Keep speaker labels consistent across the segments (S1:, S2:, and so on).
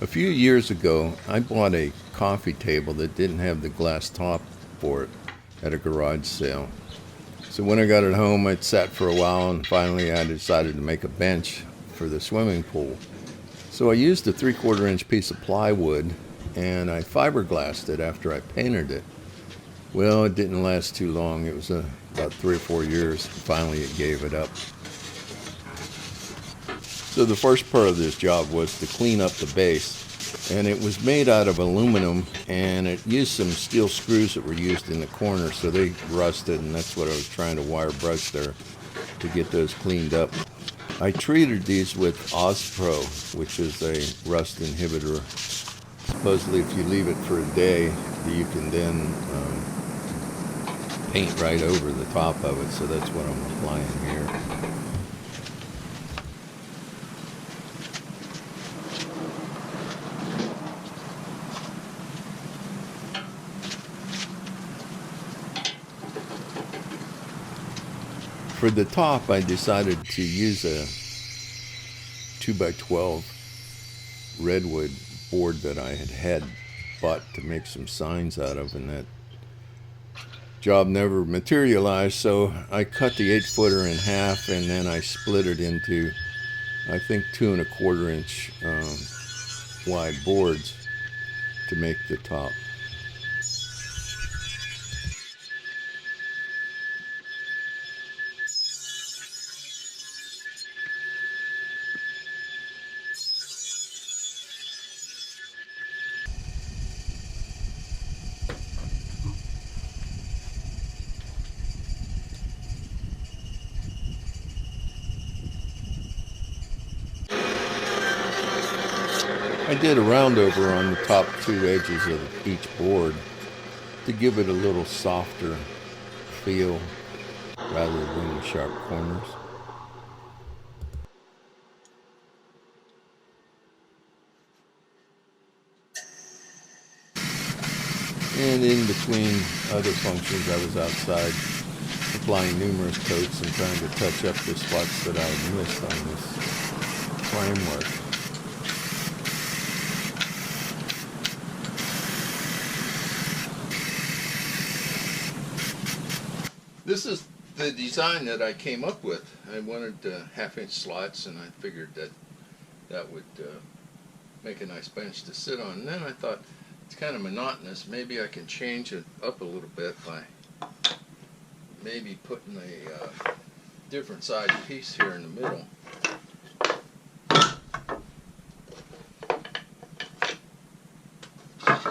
S1: A few years ago, I bought a coffee table that didn't have the glass top for it at a garage sale. So when I got it home, it sat for a while, and finally I decided to make a bench for the swimming pool. So I used a 3/4 inch piece of plywood and I fiberglassed it after I painted it. Well, it didn't last too long. It was about 3 or 4 years. Finally, it gave it up. So the first part of this job was to clean up the base. And it was made out of aluminum, and it used some steel screws that were used in the corner, so they rusted, and that's what I was trying to wire brush there to get those cleaned up. I treated these with Ozpro, which is a rust inhibitor. Supposedly if you leave it for a day, you can then paint right over the top of it, so that's what I'm applying here. For the top, I decided to use a 2x12 Redwood board that I had bought to make some signs out of, and that job never materialized, so I cut the 8-footer in half, and then I split it into, I think, 2 1/4 inch wide boards to make the top. I did a round over on the top 2 edges of each board to give it a little softer feel rather than the sharp corners. And in between other functions, I was outside applying numerous coats and trying to touch up the spots that I had missed on this framework. This is the design that I came up with. I wanted 1/2 inch slots, and I figured that would make a nice bench to sit on. And then I thought, it's kind of monotonous. Maybe I can change it up a little bit by maybe putting a different size piece here in the middle.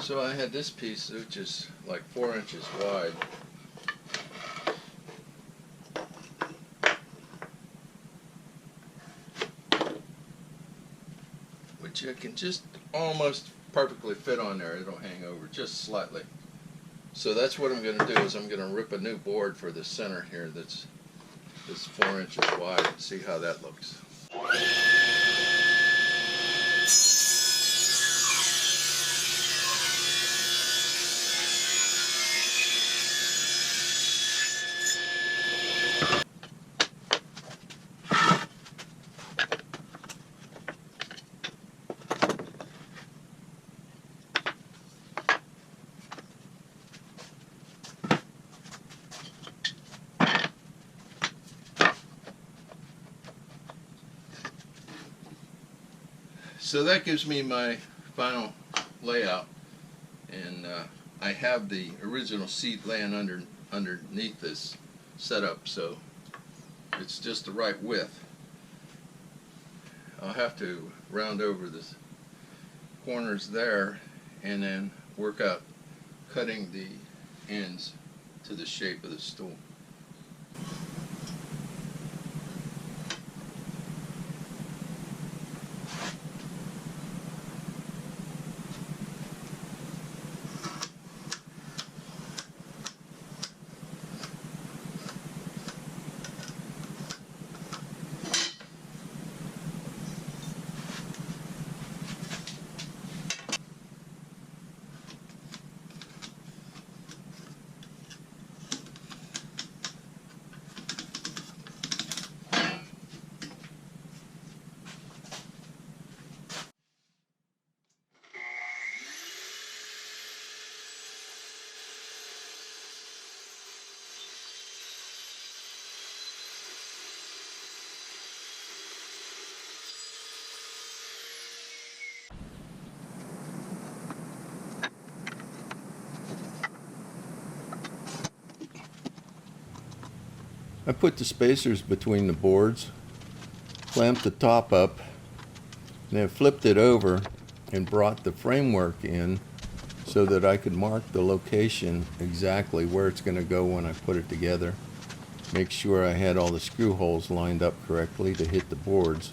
S1: So I had this piece which is like 4 inches wide. Which I can just almost perfectly fit on there. It'll hang over just slightly. So that's what I'm going to do, is I'm going to rip a new board for the center here that's 4 inches wide and see how that looks. So that gives me my final layout, and I have the original seat laying underneath this setup, so it's just the right width. I'll have to round over the corners there and then work out cutting the ends to the shape of the stool. I put the spacers between the boards, clamped the top up, and then flipped it over and brought the framework in so that I could mark the location exactly where it's going to go when I put it together. Make sure I had all the screw holes lined up correctly to hit the boards.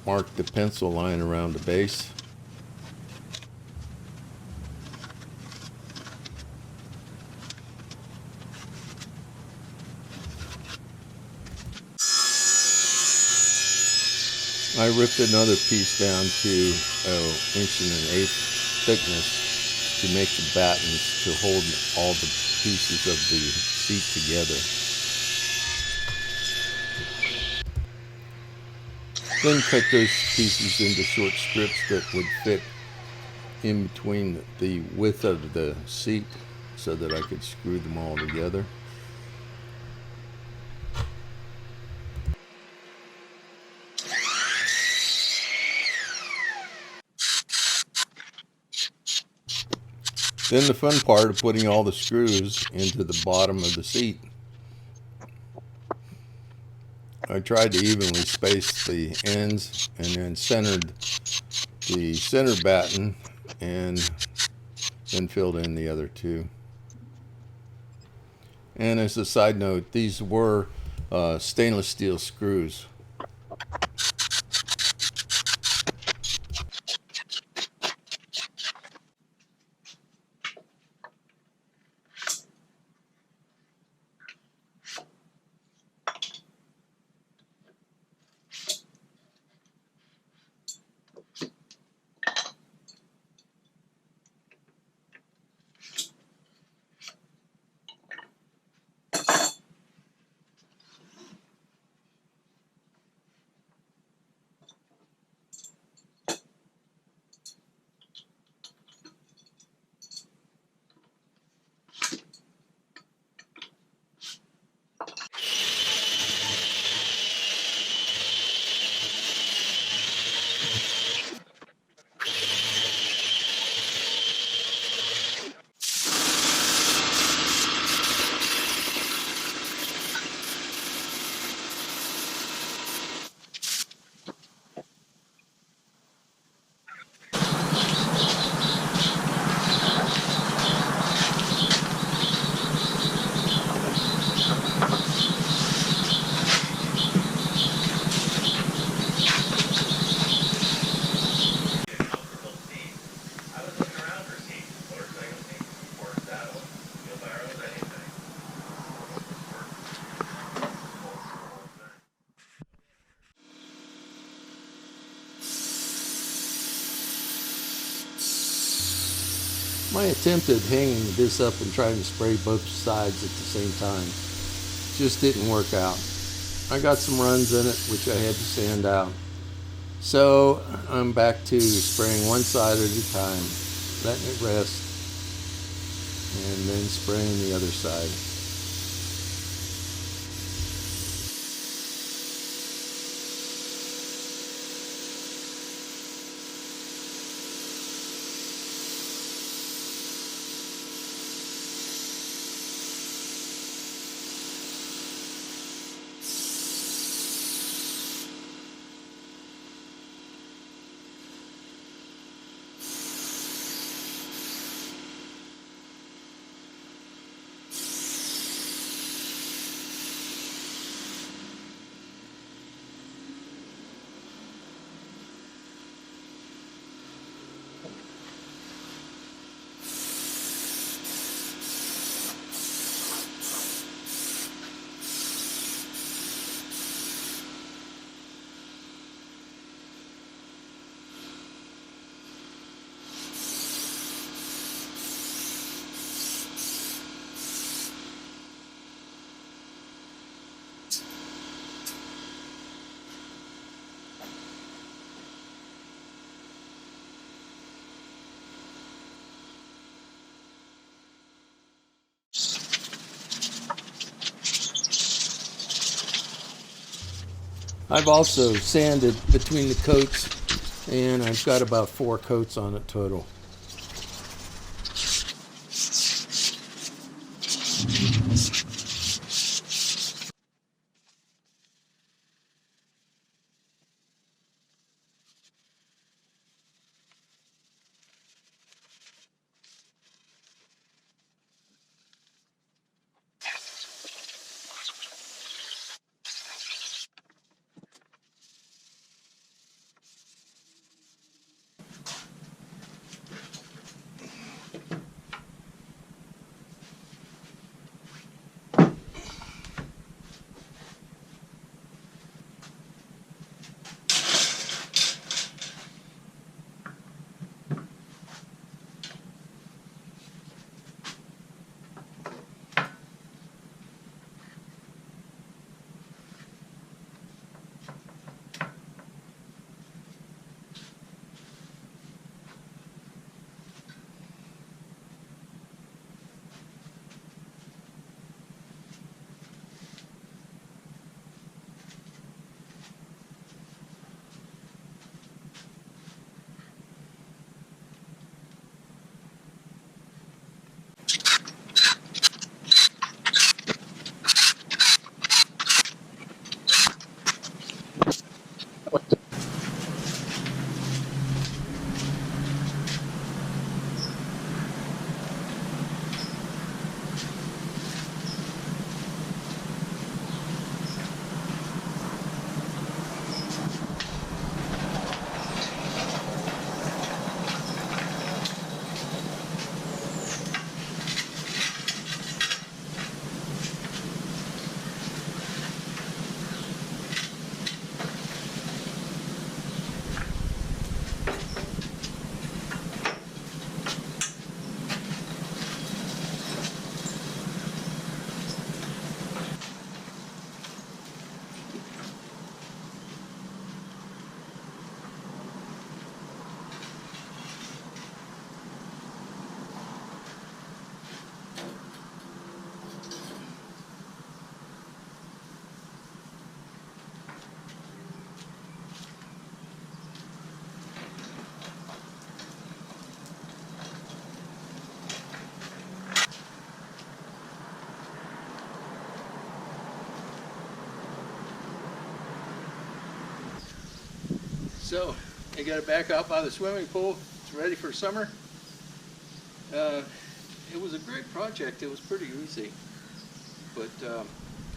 S1: Mark the pencil line around the base. I ripped another piece down to 1.1 thickness to make the battens to hold all the pieces of the seat together. Then cut those pieces into short strips that would fit in between the width of the seat so that I could screw them all together. Then the fun part of putting all the screws into the bottom of the seat. I tried to evenly space the ends and then centered the center batten and then filled in the other two. And as a side note, these were stainless steel screws. My attempt at hanging this up and trying to spray both sides at the same time just didn't work out. I got some runs in it which I had to sand out. So I'm back to spraying one side at a time, letting it rest, and then spraying the other side. I've also sanded between the coats, and I've got about 4 coats on it total.
S2: So, I got it back up out of the swimming pool. It's ready for summer. It was a great project. It was pretty easy. But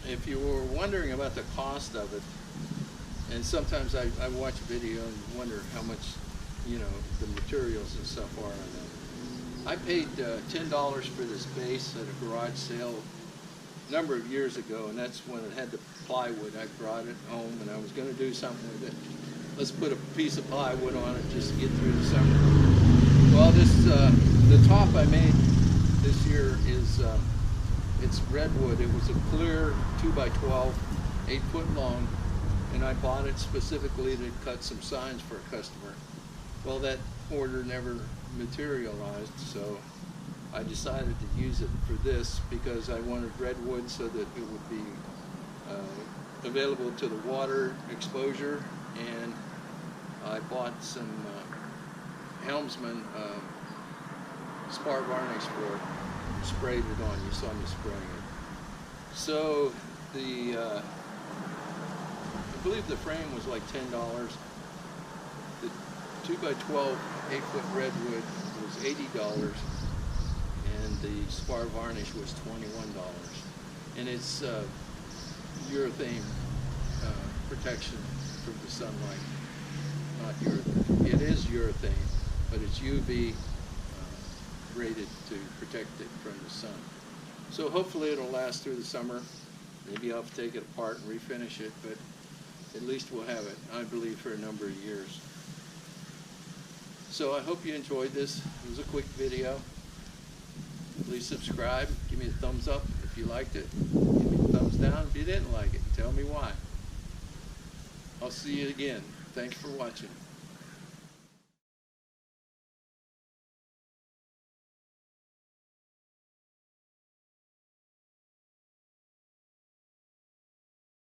S2: if you were wondering about the cost of it, and sometimes I watch a video and wonder how much, you know, the materials and stuff are on that. I paid $10 for this base at a garage sale a number of years ago, and that's when it had the plywood. I brought it home and I was going to do something with it. Let's put a piece of plywood on it just to get through the summer. Well, this the top I made this year is it's Redwood. It was a clear 2x12, 8 foot long, and I bought it specifically to cut some signs for a customer. Well, that order never materialized, so I decided to use it for this because I wanted Redwood so that it would be available to the water exposure, and I bought some Helmsman Spar varnish for it, sprayed it on. You saw me spraying it. So the I believe the frame was like $10. The 2x12 8-foot Redwood was $80, and the Spar varnish was $21. And it's urethane protection from the sunlight. Not urethane. It is urethane, but it's UV rated to protect it from the sun. So hopefully it'll last through the summer. Maybe I'll have to take it apart and refinish it, but at least we'll have it, I believe, for a number of years. So I hope you enjoyed this. It was a quick video. Please subscribe. Give me a thumbs up if you liked it. Give me a thumbs down if you didn't like it. Tell me why. I'll see you again. Thanks for watching.